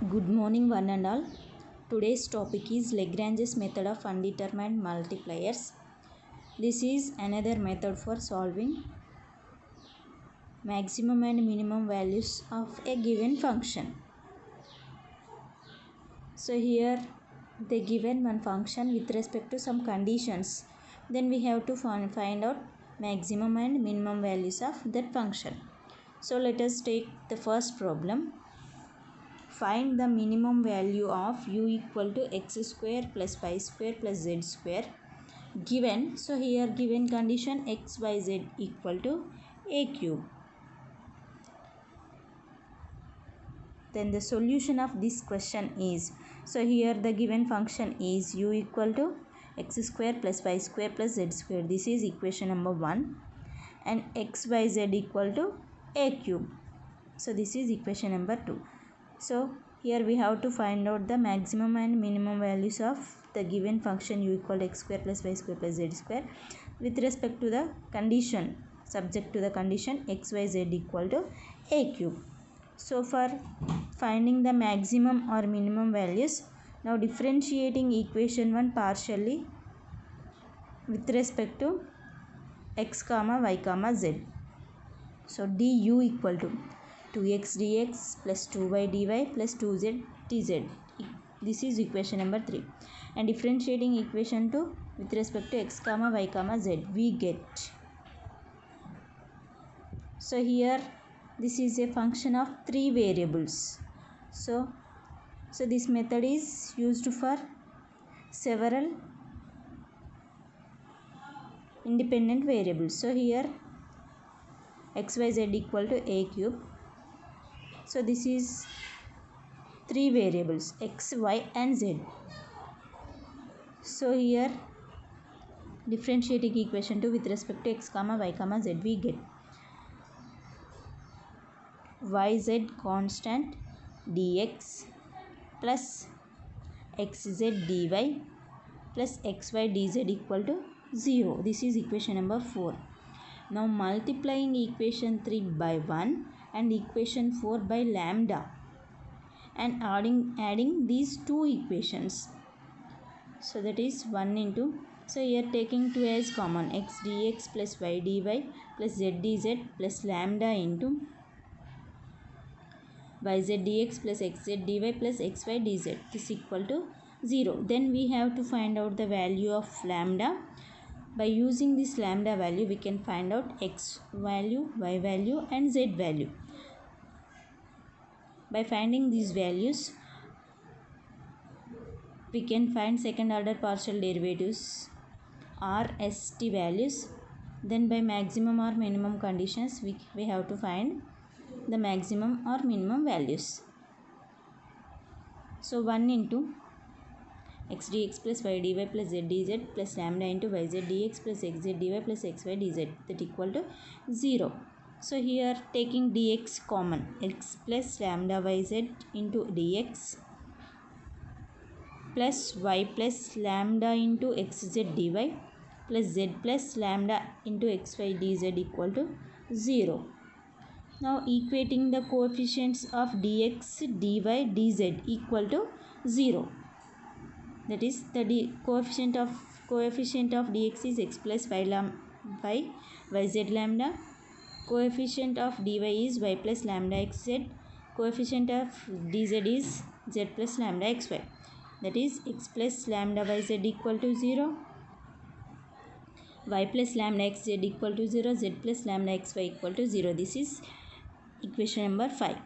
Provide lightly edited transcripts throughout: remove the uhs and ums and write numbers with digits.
Good morning, one and all. Today's topic is Lagrange's method of undetermined multipliers. This is another method for solving maximum and minimum values of a given function. So here they given one function with respect to some conditions. Then we have to find out maximum and minimum values of that function. So let us take the first problem. Find the minimum value of u equal to x square plus y square plus z square given. So here given condition x y z equal to a cube. Then the solution of this question is, so here the given function is u equal to x square plus y square plus z square. This is equation number 1. And x y z equal to a cube. So this is equation number 2. So here we have to find out the maximum and minimum values of the given function u equal to x square plus y square plus z square with respect to the condition, subject to the condition x y z equal to a cube. So for finding the maximum or minimum values, now differentiating equation 1 partially with respect to x comma y comma z. So du equal to 2x dx plus 2y dy plus 2z dz. This is equation number 3. And differentiating equation 2 with respect to x comma y comma z, we get. So here this is a function of 3 variables. So this method is used for several independent variables. So here x y z equal to a cube. So this is 3 variables x, y and z. So here differentiating equation 2 with respect to x comma y comma z, we get yz constant dx plus xz dy plus xy dz equal to 0. This is equation number 4. Now multiplying equation 3 by 1 and equation 4 by lambda and adding these two equations. So that is 1 into, so here taking 2 as common, x dx plus y dy plus z dz plus lambda into yz dx plus xz dy plus xy dz is equal to 0. Then we have to find out the value of lambda. By using this lambda value, we can find out x value, y value and z value. By finding these values, we can find second order partial derivatives or st values. Then by maximum or minimum conditions, we have to find the maximum or minimum values. So 1 into x dx plus y dy plus z dz plus lambda into yz dx plus xz dy plus xy dz, that equal to 0. So here taking dx common, x plus lambda yz into dx plus y plus lambda into xz dy plus z plus lambda into xy dz equal to 0. Now equating the coefficients of dx, dy, dz equal to 0. That is the coefficient of dx is x plus y yz lambda. Coefficient of dy is y plus lambda xz. Coefficient of dz is z plus lambda xy. That is x plus lambda yz equal to 0. Y plus lambda xz equal to 0. Z plus lambda xy equal to 0. This is equation number 5.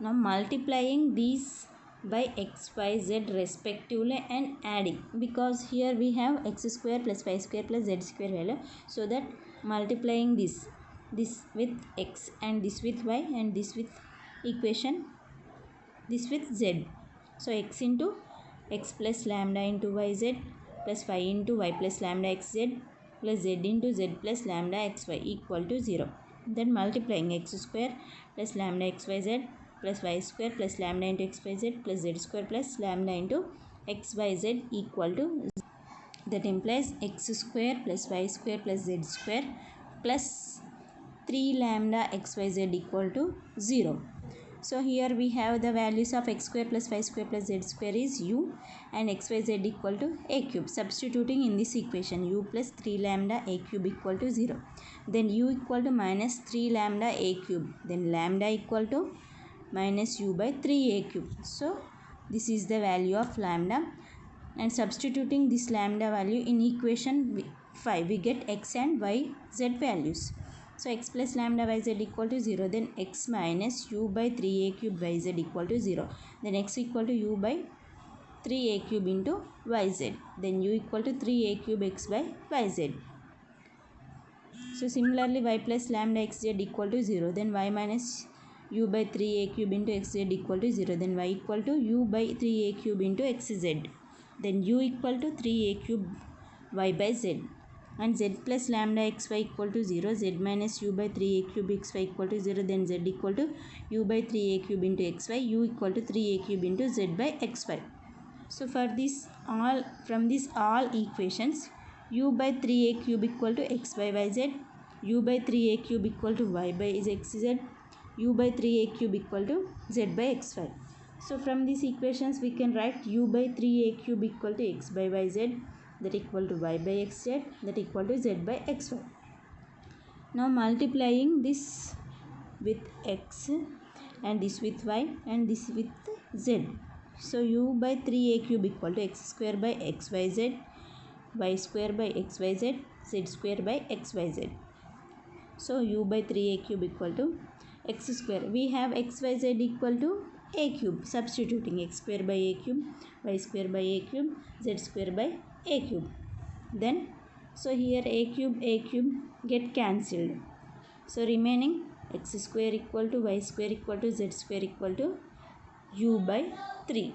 Now multiplying these by x, y, z respectively and adding, because here we have x square plus y square plus z square value, so that multiplying this with x and this with y and this with equation, this with z. So x into x plus lambda into yz plus y into y plus lambda xz plus z into z plus lambda xy equal to 0. Then multiplying x square plus lambda xyz plus y square plus lambda into xyz plus z square plus lambda into xyz equal to 0. That implies x square plus y square plus z square plus 3 lambda xyz equal to 0. So here we have the values of x square plus y square plus z square is u and xyz equal to a cube. Substituting in this equation, u plus 3 lambda a cube equal to 0. Then u equal to minus 3 lambda a cube. Then lambda equal to minus u by 3a cube. So this is the value of lambda, and substituting this lambda value in equation 5 we get x and y z values. So x plus lambda yz equal to 0. Then x minus u by 3a cube yz equal to 0. Then x equal to u by 3a cube into yz. Then u equal to 3a cube x by yz. So similarly y plus lambda xz equal to 0. Then y minus u by 3a cube into xz equal to 0. Then y equal to u by 3a cube into xz. Then u equal to 3a cube y by z. And z plus lambda xy equal to 0. Z minus u by 3a cube xy equal to 0. Then z equal to u by 3a cube into xy. U equal to 3a cube into z by xy. So for this all, from this all equations, u by 3a cube equal to x by yz, u by 3a cube equal to y by xz, u by 3a cube equal to z by xy. So from these equations we can write u by 3a cube equal to x by yz, that equal to y by xz, that equal to z by xy. Now multiplying this with x and this with y and this with z. So u by 3a cube equal to x square by xyz, y square by xyz, z square by xyz. So u by 3a cube equal to x square. We have xyz equal to a cube. Substituting x square by a cube, y square by a cube, z square by a cube. Then so here a cube get cancelled. So remaining x square equal to y square equal to z square equal to u by 3.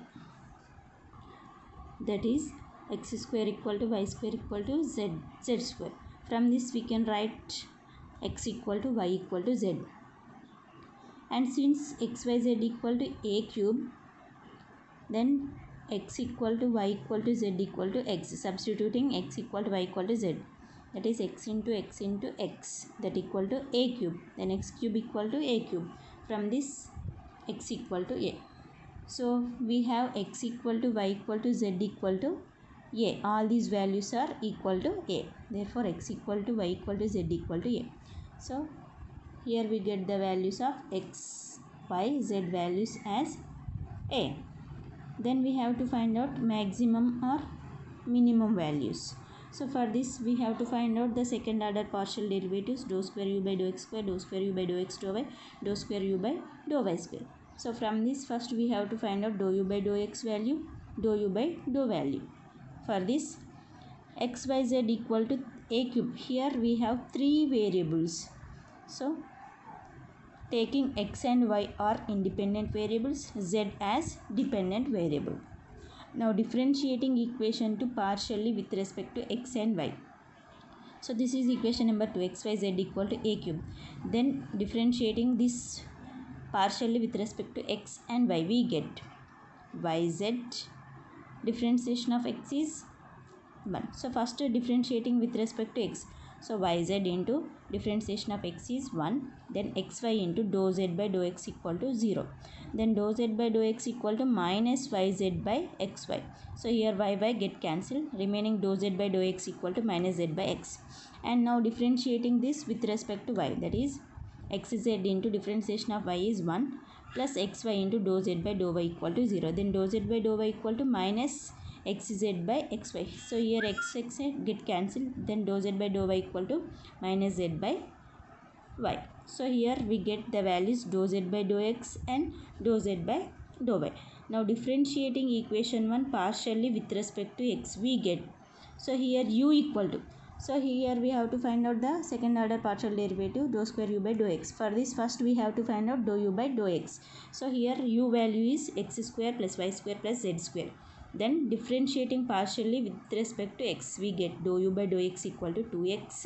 That is x square equal to y square equal to z square. From this we can write x equal to y equal to z. And since xyz equal to a cube, then x equal to y equal to z equal to x. Substituting x equal to y equal to z, that is x into x, that equal to a cube. Then x cube equal to a cube. From this x equal to a. So we have x equal to y equal to z equal to a. All these values are equal to a. Therefore x equal to y equal to z equal to a. So here we get the values of x, y, z values as a. Then we have to find out maximum or minimum values. So for this we have to find out the second order partial derivatives, dou square u by dou x square, dou square u by dou x dou y, dou square u by dou y square. So from this first we have to find out dou u by dou x value, dou u by dou value. For this x y z equal to a cube. Here we have three variables. So taking x and y are independent variables, z as dependent variable. Now differentiating equation to partially with respect to x and y. So this is equation number 2, x y z equal to a cube. Then differentiating this partially with respect to x and y, we get yz. Differentiation of x is 1. So first differentiating with respect to x. So yz into differentiation of x is 1. Then xy into dou z by dou x equal to 0. Then dou z by dou x equal to minus yz by xy. So here y get cancelled. Remaining dou z by dou x equal to minus z by x. And now differentiating this with respect to y. That is xz into differentiation of y is 1 plus xy into dou z by dou y equal to 0. Then dou z by dou y equal to minus xz by xy. So here x get cancelled. Then dou z by dou y equal to minus z by y. So here we get the values dou z by dou x and dou z by dou y. Now differentiating equation 1 partially with respect to x, we get. So here u equal to. So here we have to find out the second order partial derivative, dou square u by dou x. For this first we have to find out dou u by dou x. So here u value is x square plus y square plus z square. Then differentiating partially with respect to x, we get dou u by dou x equal to 2x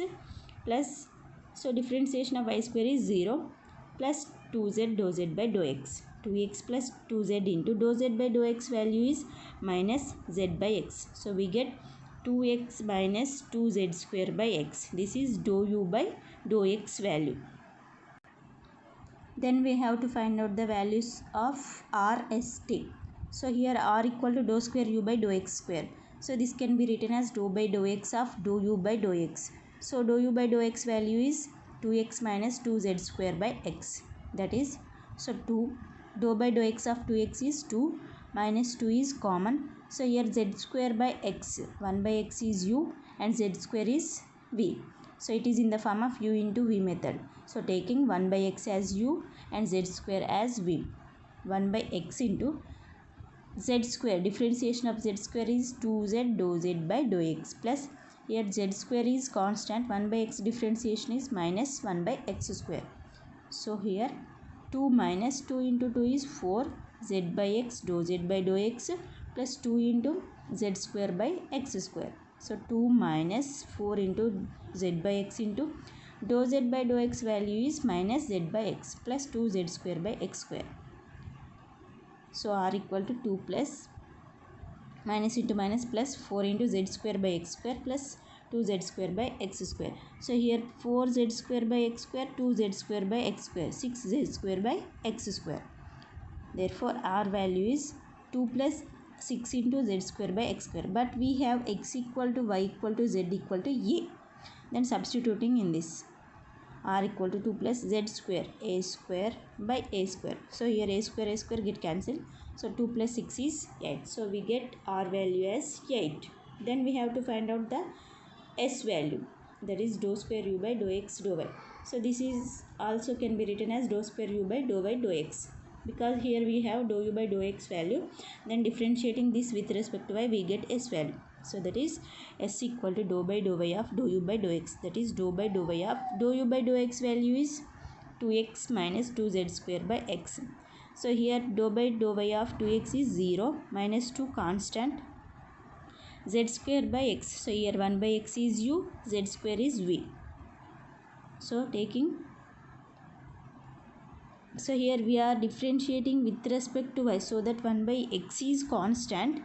plus, so differentiation of y square is 0 plus 2z dou z by dou x. 2x plus 2z into dou z by dou x value is minus z by x. So we get 2x minus 2z square by x. This is dou u by dou x value. Then we have to find out the values of r, s, t. So here r equal to dou square u by dou x square. So this can be written as dou by dou x of dou u by dou x. So dou u by dou x value is 2x minus 2z square by x. That is, so 2 dou by dou x of 2x is 2 minus 2 is common. So here z square by x, 1 by x is u and z square is v. So it is in the form of u into v method. So taking 1 by x as u and z square as v. 1 by x into z square, differentiation of z square is 2z dou z by dou x, plus here z square is constant, 1 by x differentiation is minus 1 by x square. So here 2 minus 2 into 2 is 4 z by x dou z by dou x plus 2 into z square by x square. So 2 minus 4 into z by x into dou z by dou x value is minus z by x plus 2z square by x square. So r equal to 2 plus minus into minus plus 4 into z square by x square plus 2z square by x square. So here 4z square by x square, 2z square by x square, 6z square by x square. Therefore r value is 2 plus 6 into z square by x square. But we have x equal to y equal to z equal to a. Then substituting in this, r equal to 2 plus z square a square by a square. So here a square get cancelled. So 2 plus 6 is 8. So we get r value as 8. Then we have to find out the s value, that is dou square u by dou x dou y. So this is also can be written as dou square u by dou y dou x, because here we have dou u by dou x value. Then differentiating this with respect to y, we get s value. So that is s equal to dou by dou y of dou u by dou x. That is dou by dou y of dou u by dou x value is 2x minus 2z square by x. So here dou by dou y of 2x is 0 minus 2 constant, z square by x. So here 1 by x is u, z square is v. So taking, so here we are differentiating with respect to y, so that 1 by x is constant.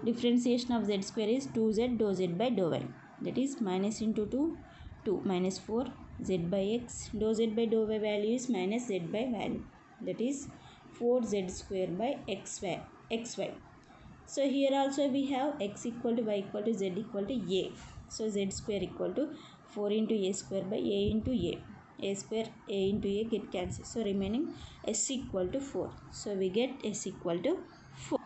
Differentiation of z square is 2z dou z by dou y. That is minus into 2, 2 minus 4 z by x. Dou z by dou y value is minus z by value. That is 4z square by xy. So here also we have x equal to y equal to z equal to a. So z square equal to 4 into a square by a into a. A square a into a get cancelled. So remaining s equal to 4. So we get s equal to 4.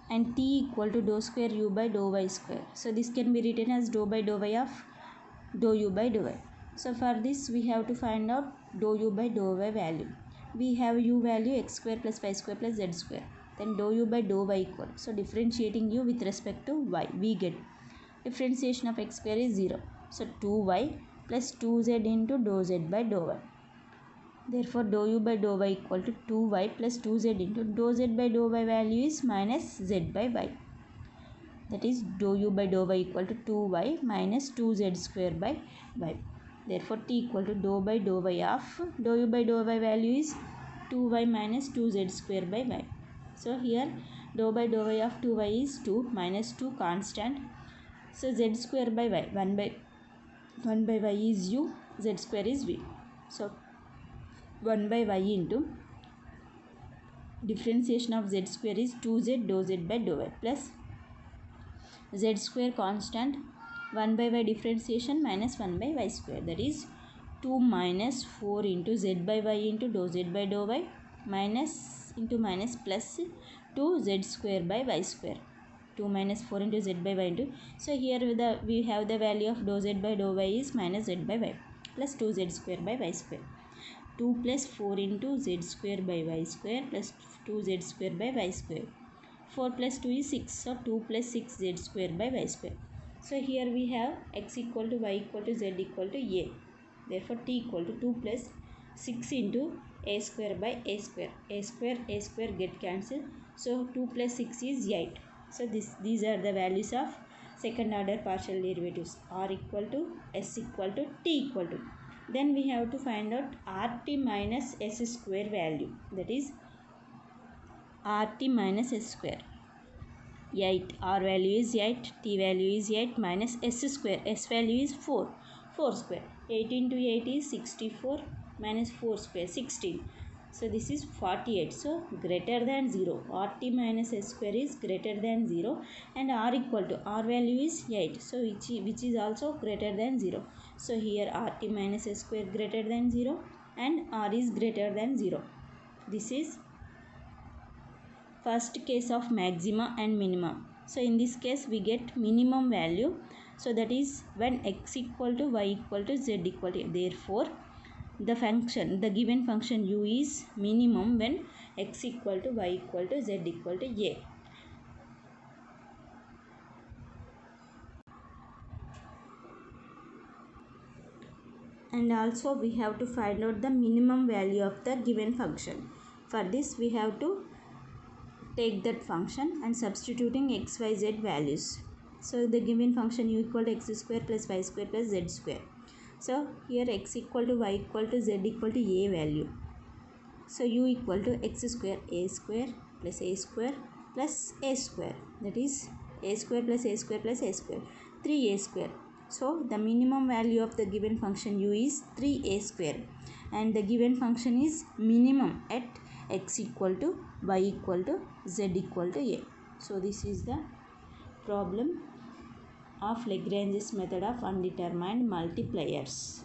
And t equal to dou square u by dou y square. So this can be written as dou by dou y of dou u by dou y. So for this we have to find out dou u by dou y value. We have u value x square plus y square plus z square. Then dou u by dou y equal. So differentiating u with respect to y, we get differentiation of x square is 0. So 2y plus 2z into dou z by dou y. Therefore dou u by dou y equal to 2y plus 2z into dou z by dou y value is minus z by y. That is dou u by dou y equal to 2y minus 2z square by y. Therefore t equal to dou by dou y of dou u by dou y value is 2y minus 2z square by y. So here dou by dou y of 2y is 2 minus 2 constant. So z square by y, 1 by y is u, z square is v. So 1 by y into differentiation of z square is 2z dou z by dou y plus z square constant, 1 by y differentiation minus 1 by y square. That is 2 minus 4 into z by y into dou z by dou y minus into minus plus 2 z square by y square. 2 minus 4 into z by y into, so here we have the value of dou z by dou y is minus z by y plus 2z square by y square. 2 plus 4 into z square by y square plus 2z square by y square. 4 plus 2 is 6. So 2 plus 6 z square by y square. So here we have x equal to y equal to z equal to a. Therefore t equal to 2 plus 6 into a square by a square. A square get cancelled. So 2 plus 6 is 8. So these are the values of second order partial derivatives. R equal to s equal to t equal to. Then we have to find out rt minus s square value. That is rt minus s square. 8. R value is 8. T value is 8 minus s square. S value is 4. 4 square. 8 into 8 is 64. minus 4 square 16. So this is 48. So greater than 0. rt minus s square is greater than 0 and r equal to r value is 8. So which is also greater than 0. So here rt minus s square greater than 0 and r is greater than 0. This is first case of maxima and minimum. So in this case we get minimum value. So that is when x equal to y equal to z equal to. Therefore the given function u is minimum when x equal to y equal to z equal to a. And also we have to find out the minimum value of the given function. For this we have to take that function and substituting x, y, z values. So the given function u equal to x square plus y square plus z square. So here x equal to y equal to z equal to a value. So u equal to x square plus a square plus a square. That is a square plus a square plus a square. 3a square. So the minimum value of the given function u is 3a square. And the given function is minimum at x equal to y equal to z equal to a. So this is the problem of Lagrange's method of undetermined multipliers.